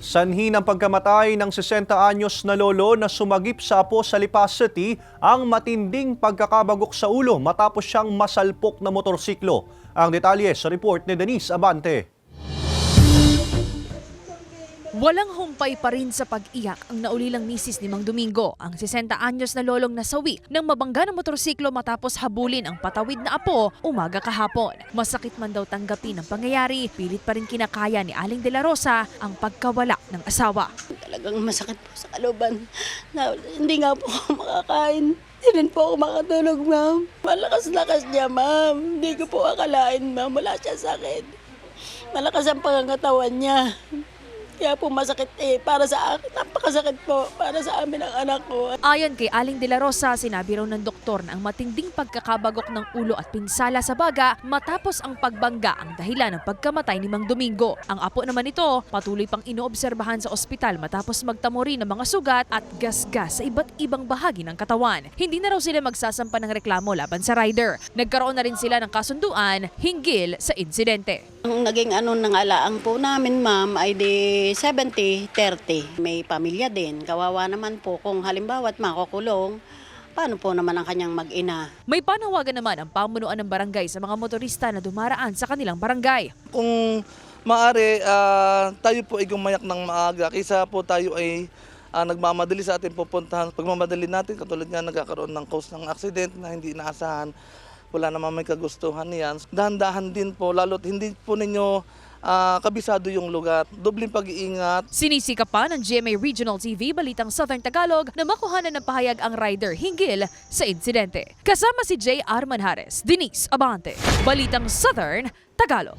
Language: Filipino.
Sanhi ng pagkamatay ng 60 anyos na lolo na sumagip sa apo sa Lipas City ang matinding pagkakabagok sa ulo matapos siyang masalpok na motorsiklo. Ang detalye sa report ni Denise Abante. Walang humpay pa rin sa pag-iyak ang naulilang misis ni Mang Domingo, ang 60 anyos na lolong nasawi ng mabangga ng motorsiklo matapos habulin ang patawid na apo umaga kahapon. Masakit man daw tanggapin ang pangyayari, pilit pa rin kinakaya ni Aling De La Rosa ang pagkawala ng asawa. Talagang masakit po sa kalooban na hindi nga po ako makakain. Hindi rin po ako makatulog, ma'am. Malakas-lakas niya, ma'am. Hindi ko po akalain, ma'am. Wala siya sakit. Malakas ang pangangatawan niya. Kaya po masakit para sa akin. Napakasakit po para sa amin ang anak ko. Ayon kay Aling De La Rosa, sinabi raw ng doktor na ang matinding pagkakabagok ng ulo at pinsala sa baga matapos ang pagbangga ang dahilan ng pagkamatay ni Mang Domingo. Ang apo naman ito patuloy pang inoobserbahan sa ospital matapos magtamo rin ng mga sugat at gasgas sa iba't ibang bahagi ng katawan. Hindi na raw sila magsasampa ng reklamo laban sa rider. Nagkaroon na rin sila ng kasunduan hinggil sa insidente. Ang naging ng alaang po namin, ma'am, ay di 70-30. May pamilya din. Kawawa naman po kung halimbawa makukulong. Paano po naman ang kanyang mag-ina? May panawagan naman ang pamunuan ng barangay sa mga motorista na dumaraan sa kanilang barangay. Kung maaari, tayo po ay gumayak ng maaga kaysa po tayo ay nagmamadali sa ating pupuntahan. Pagmamadali natin, katulad nga nagkakaroon ng cause ng accident na hindi inaasahan. Wala naman may kagustuhan niyan. Dahan-dahan din po, lalo't hindi po ninyo kabisado yung lugar. Dobling pag-iingat. Sinisika pa ng GMA Regional TV Balitang Southern Tagalog na makuhanan ng pahayag ang rider hinggil sa insidente. Kasama si J.R. Manjares, Denise Abante, Balitang Southern Tagalog.